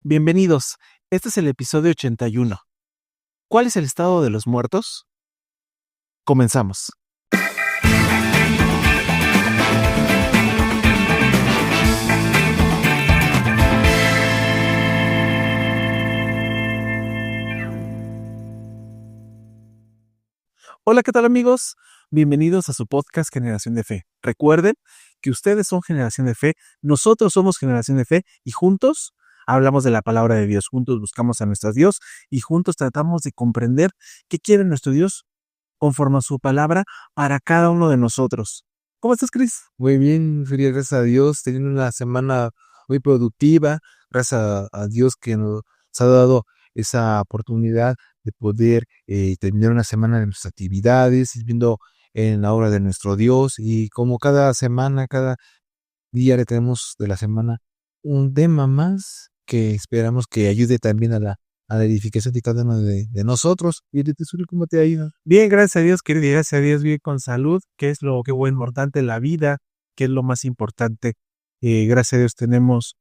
Bienvenidos. Este es el episodio 81. ¿Cuál es el estado de los muertos? Comenzamos. Hola, ¿qué tal amigos? Bienvenidos a su podcast Generación de Fe. Recuerden que ustedes son Generación de Fe, nosotros somos Generación de Fe y juntos hablamos de la palabra de Dios, juntos buscamos a nuestro Dios y juntos tratamos de comprender qué quiere nuestro Dios conforme a su palabra para cada uno de nosotros. ¿Cómo estás, Cris? Muy bien, Feria, gracias a Dios, teniendo una semana muy productiva, gracias a Dios que nos ha dado esa oportunidad de poder terminar una semana de nuestras actividades, viendo en la obra de nuestro Dios y como cada semana, cada día le tenemos de la semana un tema más que esperamos que ayude también a la edificación de cada uno de nosotros. Y de Tesoro, ¿cómo te ha ido? Bien, gracias a Dios, querido, y gracias a Dios, bien con salud, que es lo que es importante en la vida, que es lo más importante. Gracias a Dios tenemos,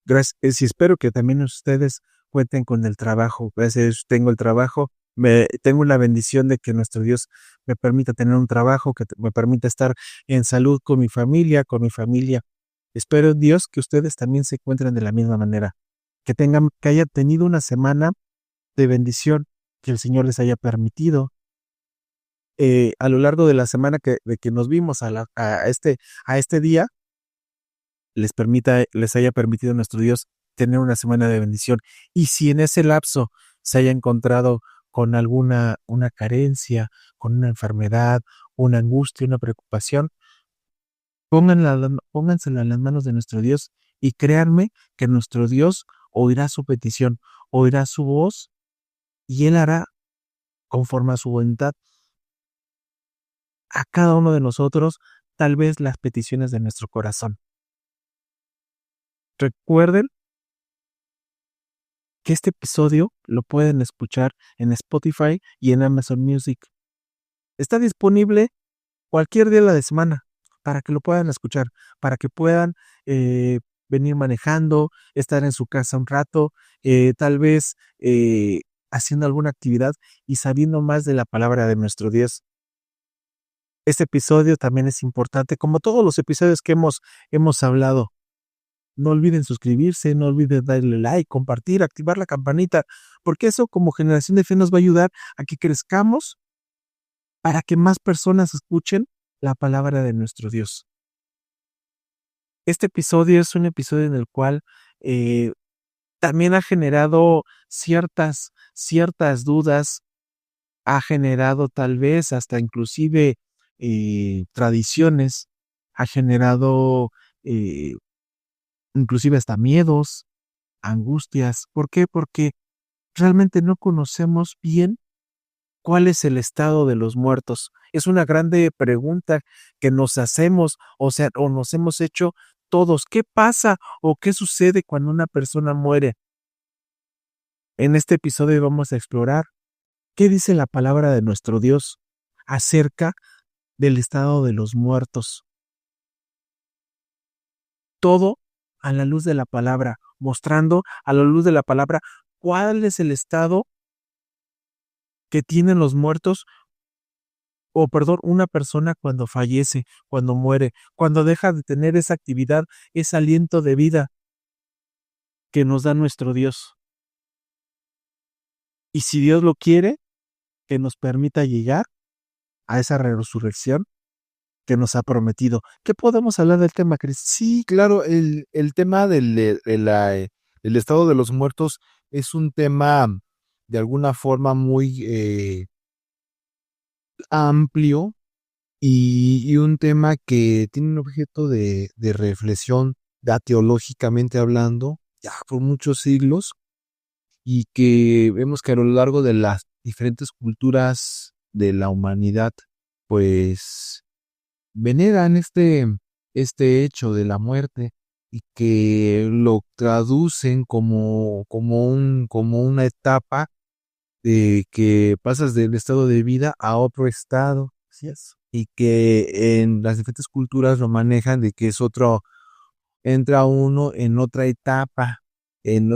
gracias, y espero que también ustedes cuenten con el trabajo. Gracias a Dios tengo el trabajo, tengo la bendición de que nuestro Dios me permita tener un trabajo, me permita estar en salud con mi familia, Espero en Dios que ustedes también se encuentren de la misma manera, que haya tenido una semana de bendición, que el Señor les haya permitido a lo largo de la semana de que nos vimos a este día, les haya permitido nuestro Dios tener una semana de bendición. Y si en ese lapso se haya encontrado con una carencia, con una enfermedad, una angustia, una preocupación, póngansela en las manos de nuestro Dios y créanme que nuestro Dios oirá su petición, oirá su voz y Él hará conforme a su voluntad a cada uno de nosotros, tal vez las peticiones de nuestro corazón. Recuerden que este episodio lo pueden escuchar en Spotify y en Amazon Music. Está disponible cualquier día de la semana para que lo puedan escuchar, para que puedan venir manejando, estar en su casa un rato, tal vez haciendo alguna actividad y sabiendo más de la palabra de nuestro Dios. Este episodio también es importante, como todos los episodios que hemos hablado. No olviden suscribirse, no olviden darle like, compartir, activar la campanita, porque eso como Generación de Fe nos va a ayudar a que crezcamos para que más personas escuchen la palabra de nuestro Dios. Este episodio es un episodio en el cual también ha generado ciertas dudas, ha generado tal vez hasta inclusive tradiciones, ha generado inclusive hasta miedos, angustias. ¿Por qué? Porque realmente no conocemos bien cuál es el estado de los muertos. Es una grande pregunta que nos hacemos, o sea, o nos hemos hecho todos. ¿Qué pasa o qué sucede cuando una persona muere? En este episodio vamos a explorar qué dice la palabra de nuestro Dios acerca del estado de los muertos. Todo a la luz de la palabra, mostrando a la luz de la palabra cuál es el estado que tienen los muertos, o perdón, una persona cuando fallece, cuando muere, cuando deja de tener esa actividad, ese aliento de vida que nos da nuestro Dios. Y si Dios lo quiere, que nos permita llegar a esa resurrección que nos ha prometido. ¿Qué podemos hablar del tema, Cris? Sí, claro, el tema el estado de los muertos es un tema de alguna forma muy amplio y un tema que tiene un objeto de reflexión, ya teológicamente hablando, ya por muchos siglos, y que vemos que a lo largo de las diferentes culturas de la humanidad, pues veneran este hecho de la muerte y que lo traducen como una etapa de que pasas del estado de vida a otro estado. Así es. Y que en las diferentes culturas lo manejan de que es entra uno en otra etapa, en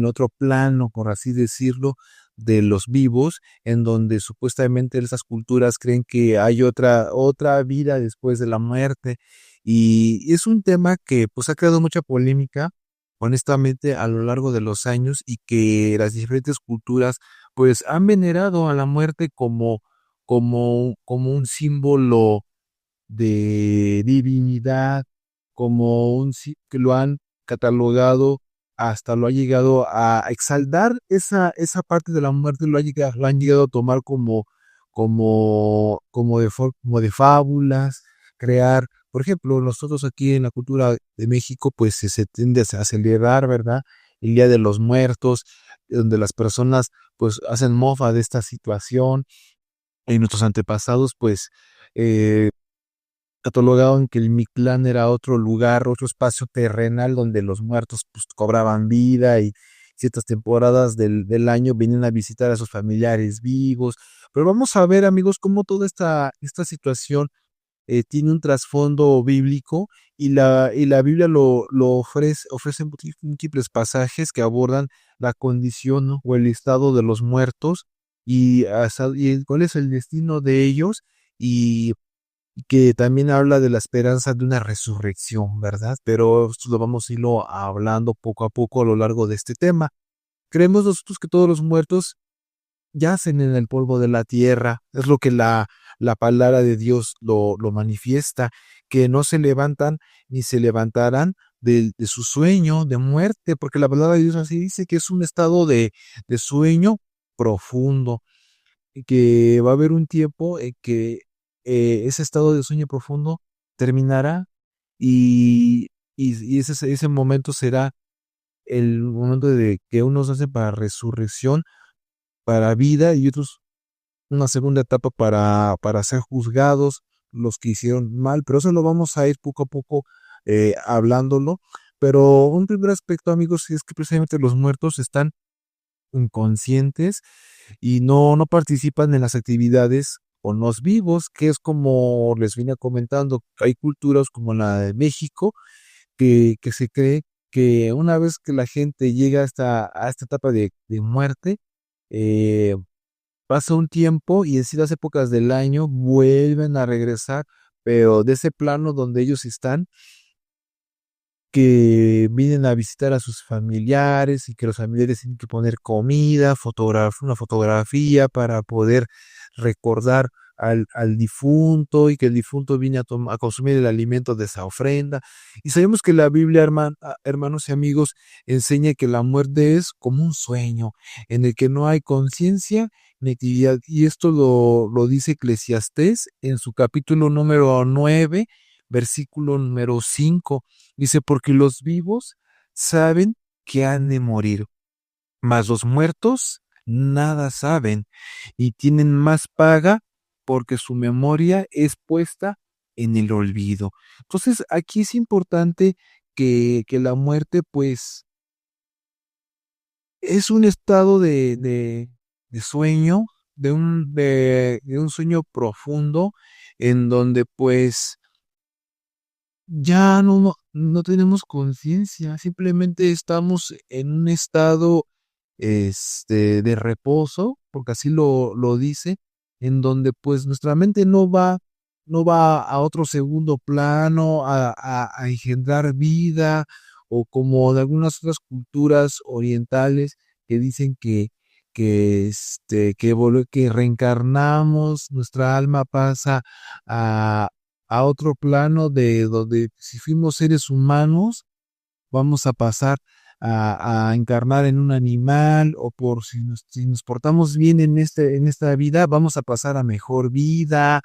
otro plano, por así decirlo, de los vivos, en donde supuestamente esas culturas creen que hay otra vida después de la muerte. Y es un tema que pues ha creado mucha polémica, honestamente, a lo largo de los años, y que las diferentes culturas pues han venerado a la muerte como un símbolo de divinidad, que lo han catalogado, hasta lo ha llegado a exaltar esa parte de la muerte, lo han llegado a tomar como de fábulas, crear, por ejemplo, nosotros aquí en la cultura de México, pues se tiende a celebrar, ¿verdad? El Día de los Muertos, donde las personas pues hacen mofa de esta situación, y nuestros antepasados pues eh, catalogaban que el Mictlán era otro lugar, otro espacio terrenal donde los muertos pues, cobraban vida, y ciertas temporadas del año venían a visitar a sus familiares vivos. Pero vamos a ver, amigos, cómo toda esta situación tiene un trasfondo bíblico, y la Biblia lo ofrece múltiples pasajes que abordan la condición, ¿no? O el estado de los muertos, y cuál es el destino de ellos, y que también habla de la esperanza de una resurrección, ¿verdad? Pero esto lo vamos a irlo hablando poco a poco a lo largo de este tema. Creemos nosotros que todos los muertos yacen en el polvo de la tierra, es lo que la palabra de Dios lo manifiesta, que no se levantan ni se levantarán de su sueño de muerte, porque la palabra de Dios así dice, que es un estado de sueño profundo, y que va a haber un tiempo en que ese estado de sueño profundo terminará, y ese momento será el momento de que unos hacen para resurrección, para vida, y otros una segunda etapa para ser juzgados los que hicieron mal, pero eso lo vamos a ir poco a poco hablándolo. Pero un primer aspecto, amigos, es que precisamente los muertos están inconscientes y no participan en las actividades con los vivos, que es como les vine comentando. Hay culturas como la de México que se cree que una vez que la gente llega a esta etapa de muerte, eh, pasa un tiempo y en ciertas épocas del año vuelven a regresar, pero de ese plano donde ellos están, que vienen a visitar a sus familiares, y que los familiares tienen que poner comida, una fotografía para poder recordar al difunto, y que el difunto viene a consumir el alimento de esa ofrenda. Y sabemos que la Biblia, hermanos y amigos, enseña que la muerte es como un sueño en el que no hay conciencia ni actividad. Y esto lo dice Eclesiastés en su capítulo número 9, versículo número 5. Dice, porque los vivos saben que han de morir, mas los muertos nada saben, y tienen más paga porque su memoria es puesta en el olvido. Entonces, aquí es importante que la muerte, pues, es un estado de sueño, de un sueño profundo, en donde, pues, ya no tenemos conciencia, simplemente estamos en un estado, de reposo, porque así lo dice, en donde, pues, nuestra mente no va a otro segundo plano a engendrar vida, o como de algunas otras culturas orientales que dicen que reencarnamos, nuestra alma pasa a otro plano, de donde si fuimos seres humanos, vamos a pasar a encarnar en un animal, o si nos portamos bien en esta vida, vamos a pasar a mejor vida,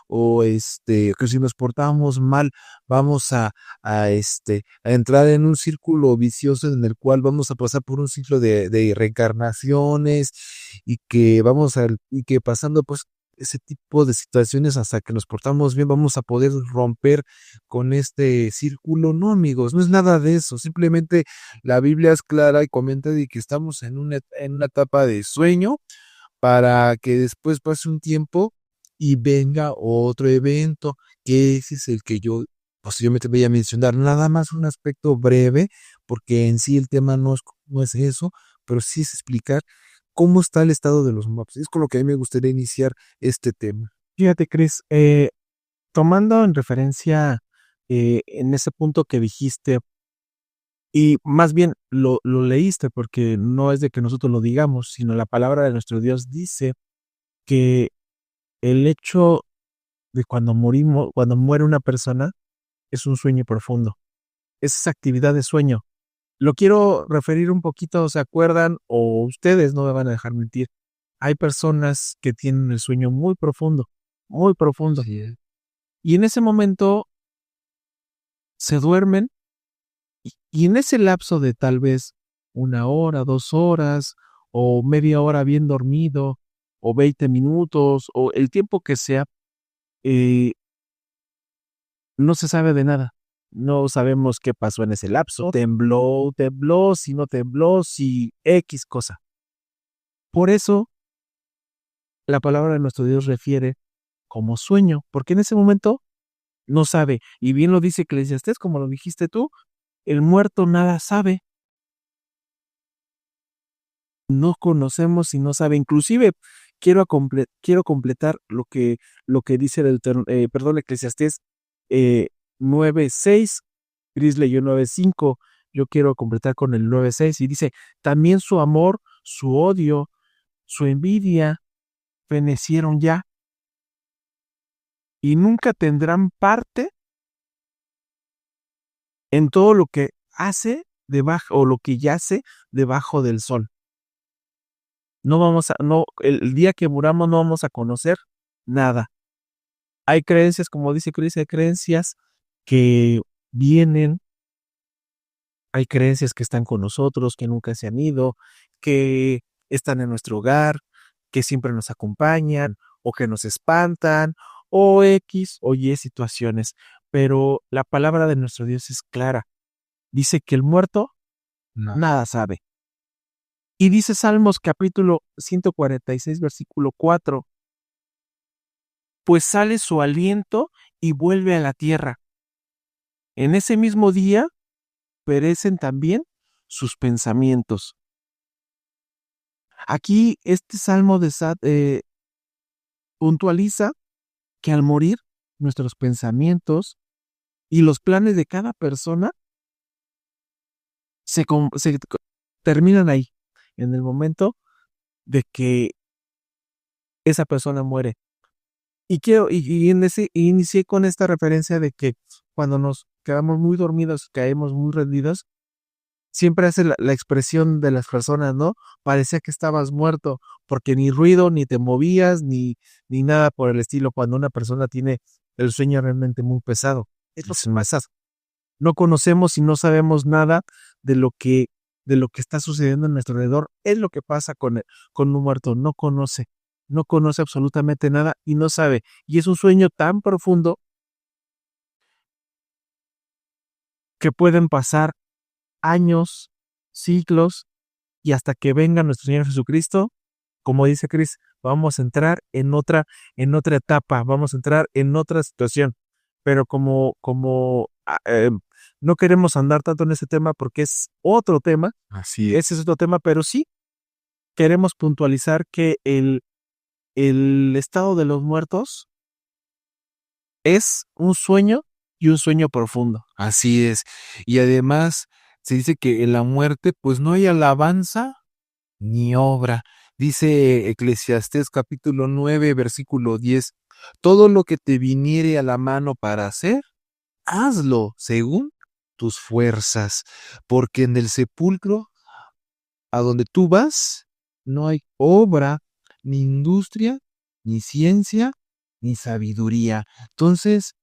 o que si nos portamos mal, vamos a entrar en un círculo vicioso en el cual vamos a pasar por un ciclo de reencarnaciones, y que pasando pues ese tipo de situaciones hasta que nos portamos bien, vamos a poder romper con este círculo. No, amigos, no es nada de eso. Simplemente la Biblia es clara y comenta de que estamos en una etapa de sueño, para que después pase un tiempo y venga otro evento, que ese es el que yo posiblemente voy a mencionar nada más un aspecto breve, porque en sí el tema no es eso, pero sí es explicar cómo está el estado de los muertos. Es con lo que a mí me gustaría iniciar este tema. Fíjate, Chris, tomando en referencia en ese punto que dijiste, y más bien lo leíste porque no es de que nosotros lo digamos, sino la palabra de nuestro Dios dice que el hecho de cuando muere una persona, es un sueño profundo. Es esa actividad de sueño. Lo quiero referir un poquito, ¿se acuerdan? O ustedes no me van a dejar mentir. Hay personas que tienen el sueño muy profundo, muy profundo. Así es. Y en ese momento se duermen y en ese lapso de tal vez 1 hora, 2 horas o media hora bien dormido o 20 minutos o el tiempo que sea, eh, no se sabe de nada. No sabemos qué pasó en ese lapso. Tembló, si no tembló, si X cosa. Por eso la palabra de nuestro Dios refiere como sueño, porque en ese momento no sabe. Y bien lo dice Eclesiastés, como lo dijiste tú, el muerto nada sabe. No conocemos y no sabe. Inclusive quiero completar lo que dice Eclesiastés 9:6. Chris leyó 9:5. Yo quiero completar con el 9:6 y dice, también su amor, su odio, su envidia fenecieron ya y nunca tendrán parte en todo lo que hace debajo o lo que yace debajo del sol. El día que muramos no vamos a conocer nada. Hay creencias, como dice Chris, hay creencias que vienen, hay creencias que están con nosotros, que nunca se han ido, que están en nuestro hogar, que siempre nos acompañan, o que nos espantan, o X o Y situaciones. Pero la palabra de nuestro Dios es clara. Dice que el muerto No. nada sabe. Y dice Salmos capítulo 146, versículo 4, pues sale su aliento y vuelve a la tierra. En ese mismo día perecen también sus pensamientos. Aquí este salmo puntualiza que al morir nuestros pensamientos y los planes de cada persona se terminan ahí, en el momento de que esa persona muere. Inicié con esta referencia de que cuando nos quedamos muy dormidos, caemos muy rendidos, siempre hace la expresión de las personas, ¿no? Parecía que estabas muerto, porque ni ruido, ni te movías, ni nada por el estilo, cuando una persona tiene el sueño realmente muy pesado. Es lo que pasa. No conocemos y no sabemos nada de de lo que está sucediendo en nuestro alrededor. Es lo que pasa con un muerto. No conoce absolutamente nada y no sabe. Y es un sueño tan profundo que pueden pasar años, siglos, y hasta que venga nuestro Señor Jesucristo, como dice Chris, vamos a entrar en otra etapa, vamos a entrar en otra situación. Pero no queremos andar tanto en ese tema porque es otro tema, Así es. ese es otro tema, pero sí queremos puntualizar que el estado de los muertos es un sueño y un sueño profundo. Así es. Y además se dice que en la muerte pues no hay alabanza ni obra. Dice Eclesiastés capítulo 9, versículo 10. Todo lo que te viniere a la mano para hacer, hazlo según tus fuerzas, porque en el sepulcro a donde tú vas no hay obra, ni industria, ni ciencia, ni sabiduría. Entonces,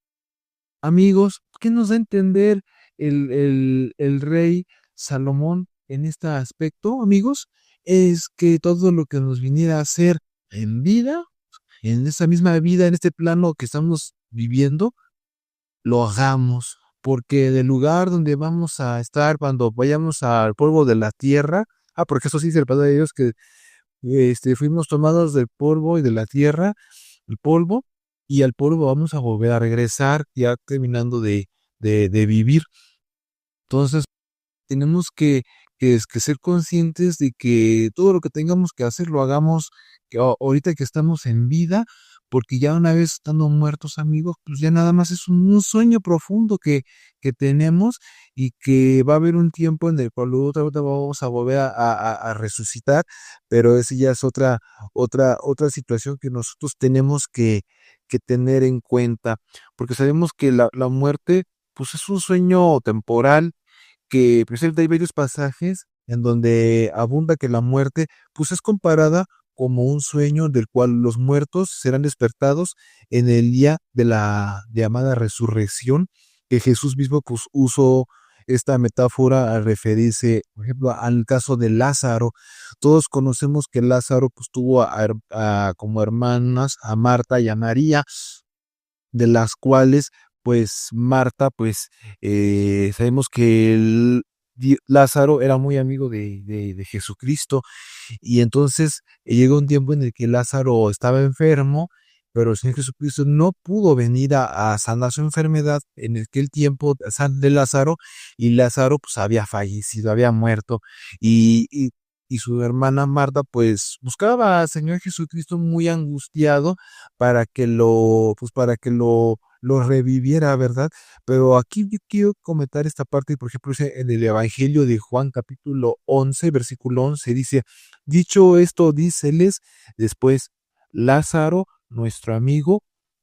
amigos, ¿qué nos da a entender el rey Salomón en este aspecto, amigos? Es que todo lo que nos viniera a hacer en vida, en esa misma vida, en este plano que estamos viviendo, lo hagamos, porque del lugar donde vamos a estar cuando vayamos al polvo de la tierra, porque eso sí dice el Padre de Dios que fuimos tomados del polvo y de la tierra, el polvo, y al polvo vamos a volver a regresar, ya terminando de de vivir. Entonces, tenemos que ser conscientes de que todo lo que tengamos que hacer lo hagamos que ahorita que estamos en vida, porque ya una vez estando muertos, amigos, pues ya nada más es un sueño profundo que tenemos y que va a haber un tiempo en el cual otra vez vamos a volver a resucitar, pero esa ya es otra situación que nosotros tenemos que tener en cuenta, porque sabemos que la muerte, pues es un sueño temporal que presenta hay varios pasajes en donde abunda que la muerte, pues es comparada como un sueño del cual los muertos serán despertados en el día de la llamada resurrección, que Jesús mismo pues usó esta metáfora al referirse, por ejemplo, al caso de Lázaro. Todos conocemos que Lázaro pues tuvo como hermanas a Marta y a María, de las cuales, pues, Marta, pues, sabemos que Lázaro era muy amigo de Jesucristo, y entonces llegó un tiempo en el que Lázaro estaba enfermo, pero el Señor Jesucristo no pudo venir a sanar su enfermedad en aquel tiempo de Lázaro, y Lázaro pues había fallecido, había muerto, y su hermana Marta pues buscaba al Señor Jesucristo muy angustiado para que lo reviviera, ¿verdad? Pero aquí yo quiero comentar esta parte, por ejemplo, dice en el Evangelio de Juan capítulo 11 versículo 11 dice, dicho esto, díceles después, Lázaro, nuestro amigo,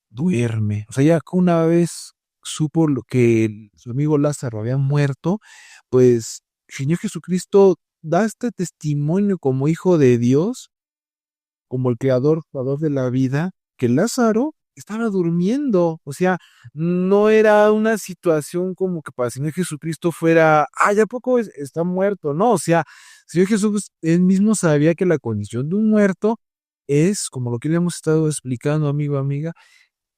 duerme. O sea, ya que una vez supo lo que su amigo Lázaro había muerto, pues el Señor Jesucristo da este testimonio como hijo de Dios, como el creador de la vida, que Lázaro estaba durmiendo. O sea, no era una situación como que para el Señor Jesucristo fuera, ¿ya poco está muerto? No, o sea, el Señor Jesús, él mismo sabía que la condición de un muerto es, como lo que le hemos estado explicando, amigo, amiga,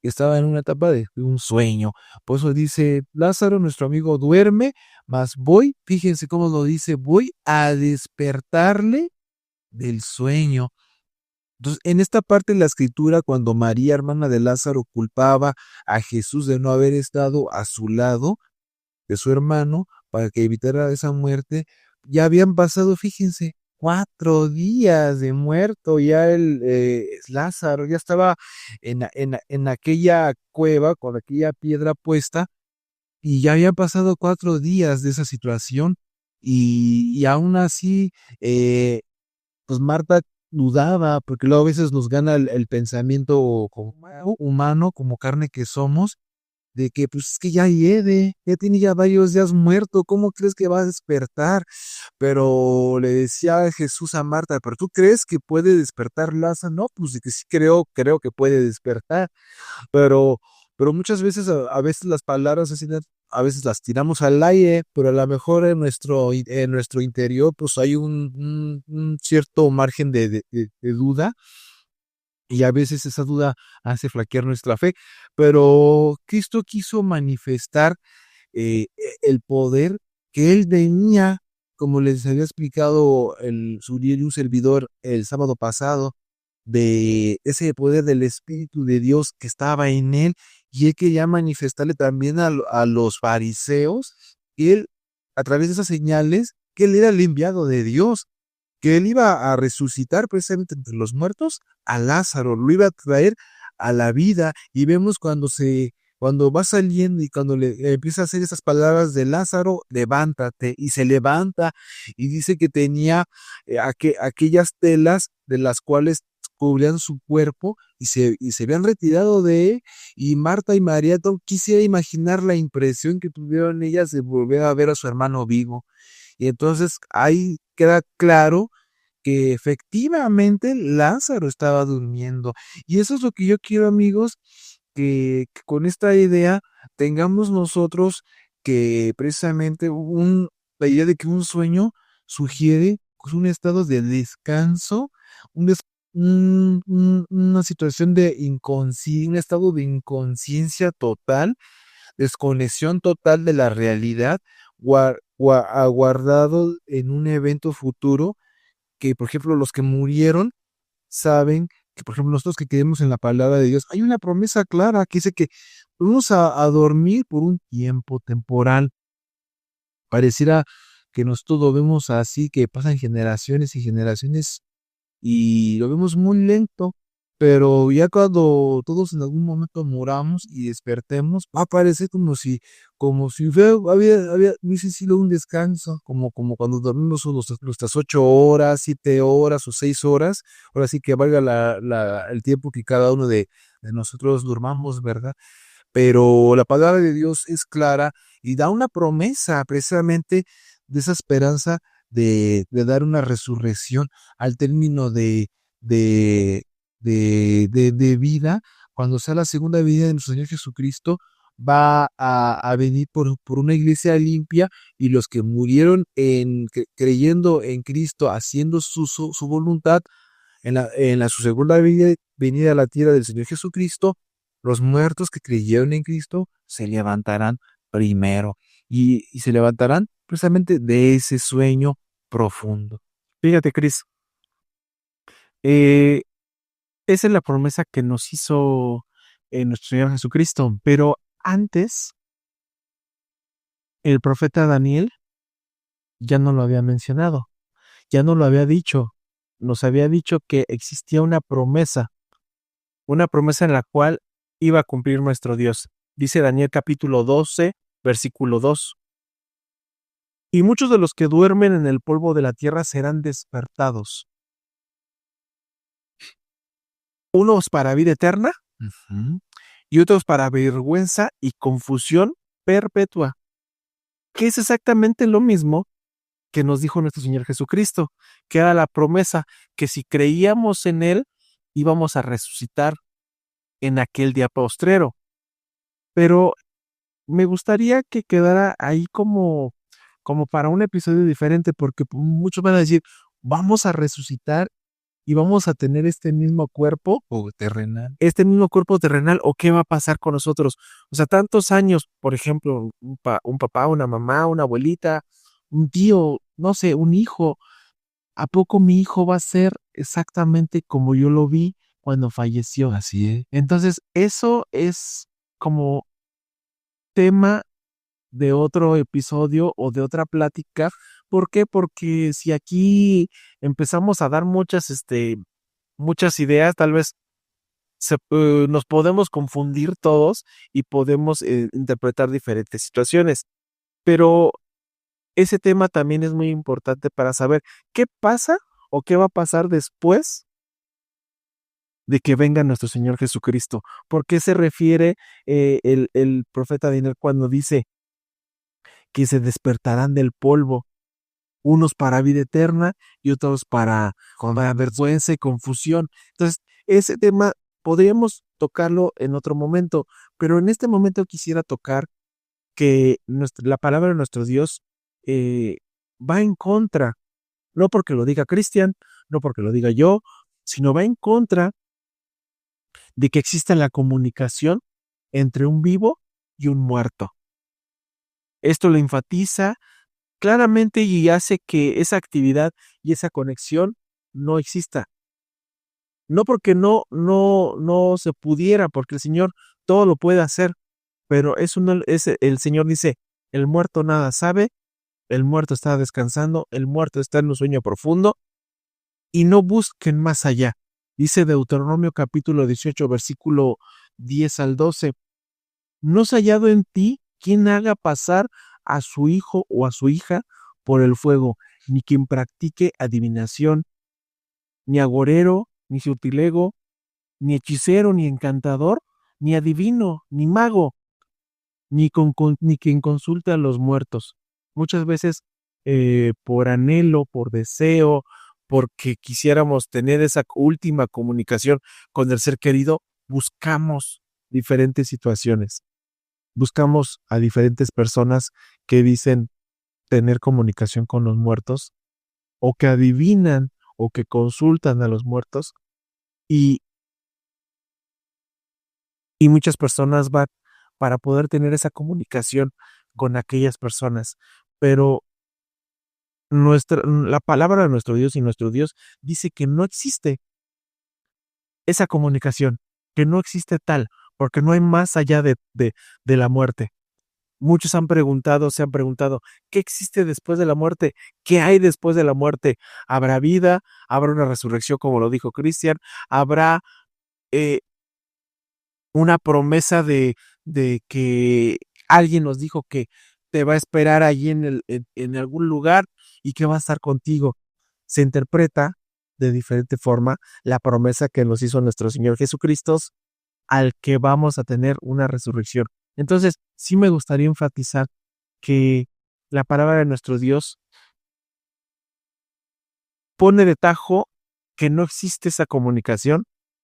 que estaba en una etapa de un sueño. Por eso dice, Lázaro, nuestro amigo, duerme, mas voy, fíjense cómo lo dice, voy a despertarle del sueño. Entonces, en esta parte de la escritura, cuando María, hermana de Lázaro, culpaba a Jesús de no haber estado a su lado de su hermano para que evitara esa muerte, ya habían pasado, fíjense, 4 días de muerto, ya Lázaro ya estaba en aquella cueva con aquella piedra puesta y ya habían pasado 4 días de esa situación y aún así, eh, pues Marta dudaba, porque luego a veces nos gana el pensamiento como humano, como carne que somos, de que pues es que ya tiene ya varios días muerto, ¿cómo crees que va a despertar? Pero le decía Jesús a Marta, ¿pero tú crees que puede despertar Lázaro? No, pues de que sí creo que puede despertar. Pero, pero muchas veces, a veces las palabras así, a veces las tiramos al aire, pero a lo mejor en nuestro interior, pues hay un cierto margen de duda, y a veces esa duda hace flaquear nuestra fe. Pero Cristo quiso manifestar el poder que él tenía, como les había explicado y un servidor el sábado pasado, de ese poder del Espíritu de Dios que estaba en él, y él quería manifestarle también a los fariseos, y él, a través de esas señales, que él era el enviado de Dios, que él iba a resucitar precisamente entre los muertos a Lázaro, lo iba a traer a la vida, y vemos cuando va saliendo y cuando le empieza a hacer esas palabras de Lázaro, levántate, y se levanta, y dice que tenía aquellas telas de las cuales cubrían su cuerpo y se habían retirado de él, y Marta y María, no quisiera imaginar la impresión que tuvieron ellas de volver a ver a su hermano vivo. Y entonces ahí queda claro que efectivamente Lázaro estaba durmiendo. Y eso es lo que yo quiero, amigos, que con esta idea tengamos nosotros, que precisamente la idea de que un sueño sugiere pues, un estado de descanso, un des- una situación de inconsciencia, un estado de inconsciencia total, desconexión total de la realidad, aguardado en un evento futuro, que por ejemplo los que murieron saben que, por ejemplo, nosotros que creemos en la palabra de Dios, hay una promesa clara que dice que vamos a dormir por un tiempo temporal. Pareciera que nosotros lo vemos así, que pasan generaciones y generaciones y lo vemos muy lento, pero ya cuando todos en algún momento moramos y despertemos, va a parecer como si hubiese sido un descanso, como cuando dormimos nuestras 8 horas, 7 horas o 6 horas, ahora sí que valga el tiempo que cada uno de nosotros durmamos, ¿verdad? Pero la palabra de Dios es clara y da una promesa precisamente de esa esperanza de dar una resurrección al término de, de vida, cuando sea la segunda venida de nuestro Señor Jesucristo, va a venir por una iglesia limpia y los que murieron creyendo en Cristo, haciendo su voluntad, su segunda venida a la tierra del Señor Jesucristo, los muertos que creyeron en Cristo se levantarán primero y se levantarán precisamente de ese sueño profundo. Fíjate, Cris, eh, esa es la promesa que nos hizo nuestro Señor Jesucristo, pero antes el profeta Daniel ya no lo había mencionado, ya no lo había dicho, nos había dicho que existía una promesa en la cual iba a cumplir nuestro Dios. Dice Daniel capítulo 12, versículo 2. Y muchos de los que duermen en el polvo de la tierra serán despertados. Unos para vida eterna Ujú. y otros para vergüenza y confusión perpetua, que es exactamente lo mismo que nos dijo nuestro Señor Jesucristo, que era la promesa que si creíamos en Él íbamos a resucitar en aquel día postrero. Pero me gustaría que quedara ahí como para un episodio diferente, porque muchos van a decir, vamos a resucitar y vamos a tener O terrenal. este mismo cuerpo terrenal, o qué va a pasar con nosotros. O sea, tantos años, por ejemplo, un papá, una mamá, una abuelita, un tío, no sé, un hijo, ¿a poco mi hijo va a ser exactamente como yo lo vi cuando falleció? Así es. Entonces, eso es como tema de otro episodio o de otra plática. ¿Por qué? Porque si aquí empezamos a dar muchas ideas, tal vez nos podemos confundir todos y podemos interpretar diferentes situaciones. Pero ese tema también es muy importante para saber qué pasa o qué va a pasar después de que venga nuestro Señor Jesucristo. ¿Por qué se refiere el profeta Daniel cuando dice que se despertarán del polvo, unos para vida eterna y otros para vergüenza y confusión? Entonces, ese tema podríamos tocarlo en otro momento, pero en este momento quisiera tocar que la palabra de nuestro Dios eh, va en contra, no porque lo diga Cristian, no porque lo diga yo, sino va en contra de que exista la comunicación entre un vivo y un muerto. Esto lo enfatiza claramente y hace que esa actividad y esa conexión no exista. No porque no se pudiera, porque el Señor todo lo puede hacer, pero el Señor dice, el muerto nada sabe, el muerto está descansando, el muerto está en un sueño profundo y no busquen más allá. Dice Deuteronomio capítulo 18, versículo 10 al 12. No se ha hallado en ti quien haga pasar a su hijo o a su hija por el fuego, ni quien practique adivinación, ni agorero, ni sortilego, ni hechicero, ni encantador, ni adivino, ni mago, ni quien consulte a los muertos. Muchas veces, por anhelo, por deseo, porque quisiéramos tener esa última comunicación con el ser querido, buscamos diferentes situaciones. Buscamos a diferentes personas que dicen tener comunicación con los muertos o que adivinan o que consultan a los muertos y, y muchas personas van para poder tener esa comunicación con aquellas personas. Pero la palabra de nuestro Dios y nuestro Dios dice que no existe. esa comunicación, que no existe tal, porque no hay más allá de la muerte. Muchos se han preguntado, ¿qué existe después de la muerte? ¿Qué hay después de la muerte? ¿Habrá vida? ¿Habrá una resurrección, como lo dijo Cristian? ¿Habrá eh, una promesa de que alguien nos dijo que te va a esperar allí en algún lugar y que va a estar contigo? Se interpreta de diferente forma la promesa que nos hizo nuestro Señor Jesucristo, al que vamos a tener una resurrección. Entonces, sí me gustaría enfatizar que la palabra de nuestro Dios pone de tajo que no existe esa comunicación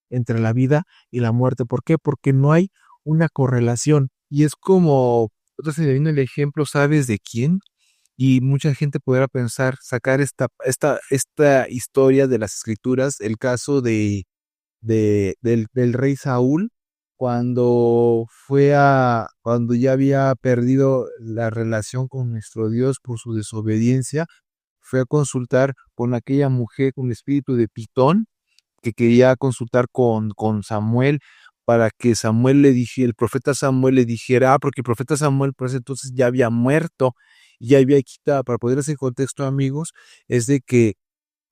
entre la vida y la muerte. ¿Por qué? Porque no hay una correlación. Y es como, entonces se viene el ejemplo, ¿sabes de quién? Y mucha gente podrá pensar, sacar esta historia de las escrituras, el caso del rey Saúl, cuando ya había perdido la relación con nuestro Dios por su desobediencia, fue a consultar con aquella mujer con espíritu de Pitón, que quería consultar con Samuel para que Samuel le dijera, el profeta Samuel le dijera, porque el profeta Samuel por ese entonces ya había muerto, ya había quitado, para poner ese contexto, amigos, es de que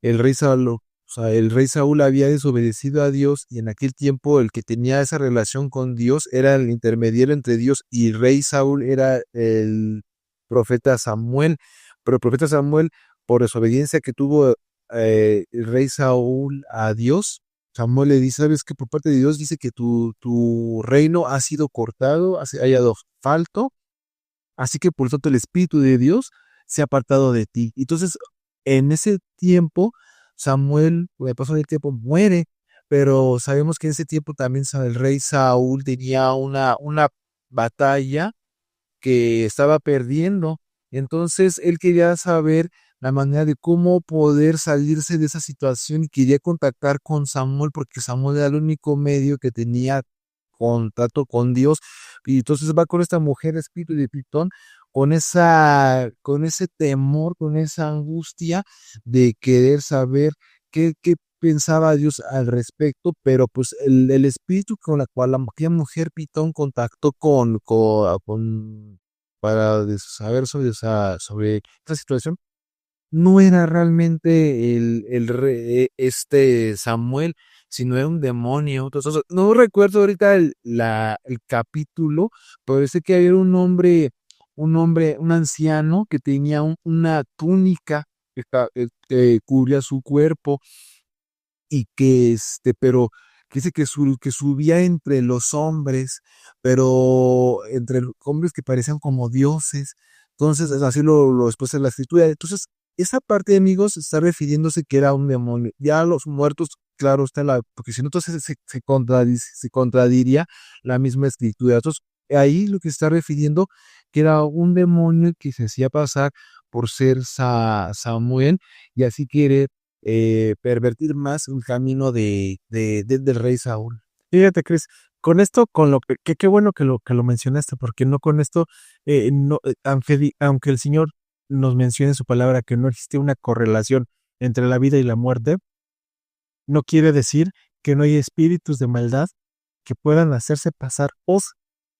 el rey Saúl había desobedecido a Dios y en aquel tiempo el que tenía esa relación con Dios era el intermediario entre Dios y el rey Saúl era el profeta Samuel, pero el profeta Samuel, por desobediencia que tuvo el rey Saúl a Dios, Samuel le dice, ¿sabes qué? Por parte de Dios dice que tu reino ha sido cortado, ha dado falto, así que por tanto el Espíritu de Dios se ha apartado de ti. Entonces, en ese tiempo, Samuel, con el paso del tiempo, muere, pero sabemos que en ese tiempo también el rey Saúl tenía una batalla que estaba perdiendo. Entonces él quería saber la manera de cómo poder salirse de esa situación y quería contactar con Samuel porque Samuel era el único medio que tenía contacto con Dios. Y entonces va con esta mujer, espíritu de Pitón, con ese temor, con esa angustia de querer saber qué pensaba Dios al respecto, pero pues el espíritu con la cual aquella mujer Pitón contactó para saber sobre esta situación, no era realmente este Samuel, sino era un demonio. Entonces, no recuerdo ahorita el capítulo, pero sé que había un anciano que tenía una túnica que cubría su cuerpo y pero que dice que subía entre los hombres, pero entre los hombres que parecían como dioses. Entonces, así lo expuesta en la escritura. Entonces, esa parte, amigos, está refiriéndose que era un demonio. Ya los muertos, claro, porque si no, entonces se contradiría la misma escritura. Entonces, ahí lo que está refiriendo que era un demonio que se hacía pasar por ser Samuel y así quiere pervertir más el camino del rey Saúl. Fíjate, Cris, con esto, con lo que qué bueno que lo mencionaste, porque no con esto, no, aunque el Señor nos mencione en su palabra que no existe una correlación entre la vida y la muerte, no quiere decir que no hay espíritus de maldad que puedan hacerse pasar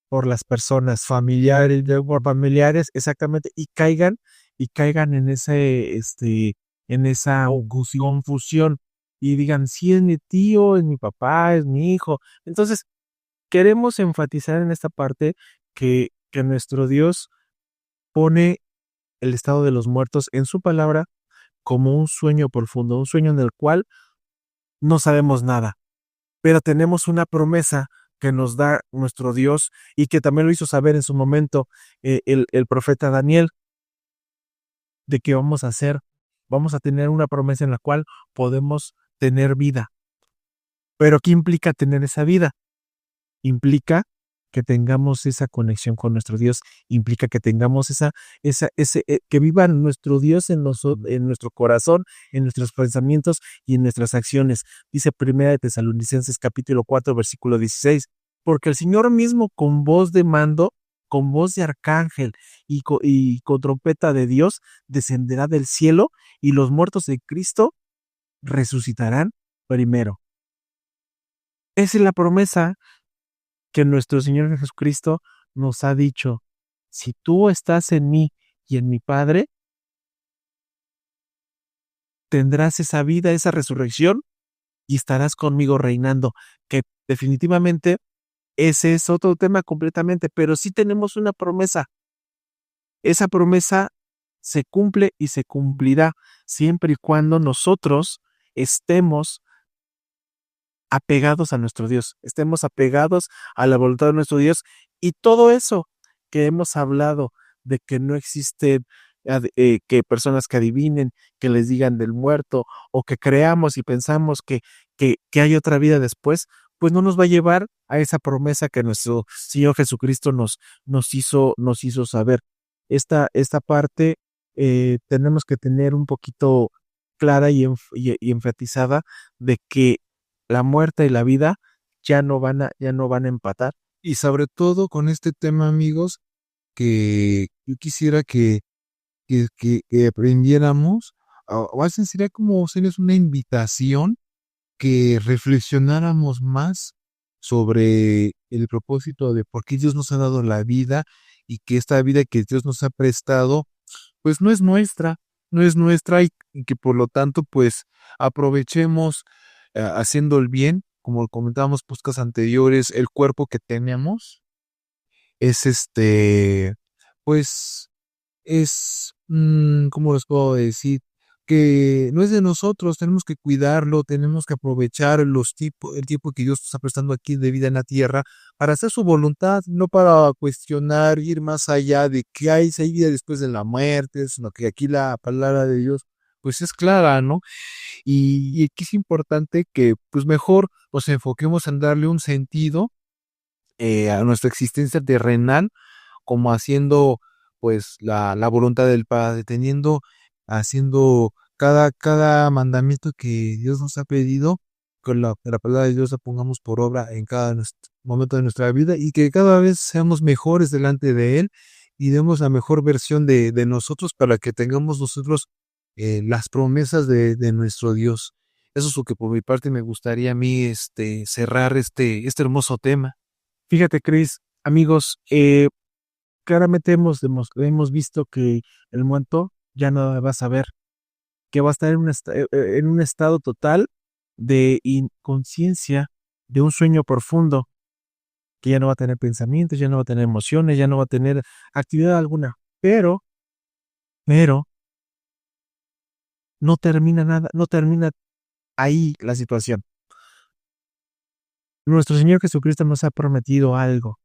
por las personas familiares, por familiares, exactamente, y caigan en esa confusión, y digan, sí, es mi tío, es mi papá, es mi hijo. Entonces, queremos enfatizar en esta parte que nuestro Dios pone el estado de los muertos en su palabra como un sueño profundo, un sueño en el cual no sabemos nada, pero tenemos una promesa que nos da nuestro Dios y que también lo hizo saber en su momento el profeta Daniel, de que vamos a tener una promesa en la cual podemos tener vida. Pero ¿qué implica tener esa vida? Implica que tengamos esa conexión con nuestro Dios, implica que tengamos que viva nuestro Dios en nuestro corazón, en nuestros pensamientos y en nuestras acciones. Dice Primera de Tesalonicenses capítulo 4, versículo 16, porque el Señor mismo con voz de mando, con voz de arcángel y con trompeta de Dios, descenderá del cielo y los muertos de Cristo resucitarán primero. Esa es la promesa que nuestro Señor Jesucristo nos ha dicho. Si tú estás en mí y en mi Padre, tendrás esa vida, esa resurrección y estarás conmigo reinando, que definitivamente ese es otro tema completamente, pero sí tenemos una promesa. Esa promesa se cumple y se cumplirá siempre y cuando nosotros estemos apegados a nuestro Dios, estemos apegados a la voluntad de nuestro Dios y todo eso que hemos hablado de que no existen que personas que adivinen, que les digan del muerto o que creamos y pensamos que hay otra vida después, pues no nos va a llevar a esa promesa que nuestro Señor Jesucristo nos hizo saber. Esta parte tenemos que tener un poquito clara y enfatizada de que la muerte y la vida ya no van a empatar. Y sobre todo con este tema, amigos, que yo quisiera que aprendiéramos, o hasta sería como hacerles una invitación que reflexionáramos más sobre el propósito de por qué Dios nos ha dado la vida y que esta vida que Dios nos ha prestado, pues no es nuestra y que por lo tanto, pues aprovechemos haciendo el bien, como comentábamos podcast anteriores, el cuerpo que tenemos es pues ¿cómo les puedo decir? Que no es de nosotros, tenemos que cuidarlo, tenemos que aprovechar el tiempo que Dios nos está prestando aquí de vida en la tierra para hacer su voluntad, no para cuestionar, ir más allá de qué hay, si hay vida después de la muerte, sino que aquí la palabra de Dios pues es clara, ¿no? Y aquí es importante que pues mejor nos enfoquemos en darle un sentido a nuestra existencia terrenal como haciendo pues la voluntad del Padre, haciendo cada mandamiento que Dios nos ha pedido, con la palabra de Dios la pongamos por obra en cada momento de nuestra vida y que cada vez seamos mejores delante de Él y demos la mejor versión de nosotros para que tengamos nosotros las promesas de nuestro Dios. Eso es lo que por mi parte me gustaría a mí cerrar este hermoso tema. Fíjate, Cris, amigos, claramente hemos visto que el muerto ya no va a saber, que va a estar en un estado total de inconsciencia, de un sueño profundo, que ya no va a tener pensamientos, ya no va a tener emociones, ya no va a tener actividad alguna. Pero no termina nada, no termina ahí la situación. Nuestro Señor Jesucristo nos ha prometido algo,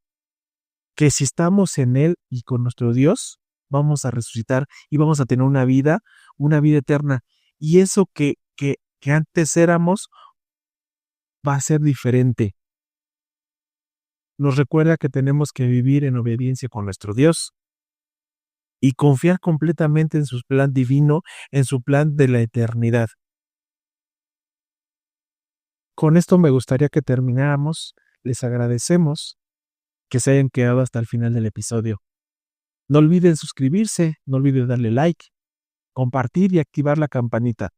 que si estamos en Él y con nuestro Dios, vamos a resucitar y vamos a tener una vida eterna. Y eso que antes éramos va a ser diferente. Nos recuerda que tenemos que vivir en obediencia con nuestro Dios y confiar completamente en su plan divino, en su plan de la eternidad. Con esto me gustaría que termináramos. Les agradecemos que se hayan quedado hasta el final del episodio. No olviden suscribirse, no olviden darle like, compartir y activar la campanita.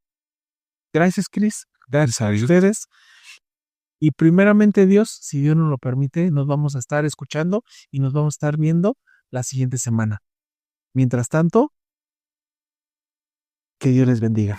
Gracias, Chris. Gracias a ustedes. Y primeramente Dios, si Dios nos lo permite, nos vamos a estar escuchando y nos vamos a estar viendo la siguiente semana. Mientras tanto, que Dios les bendiga.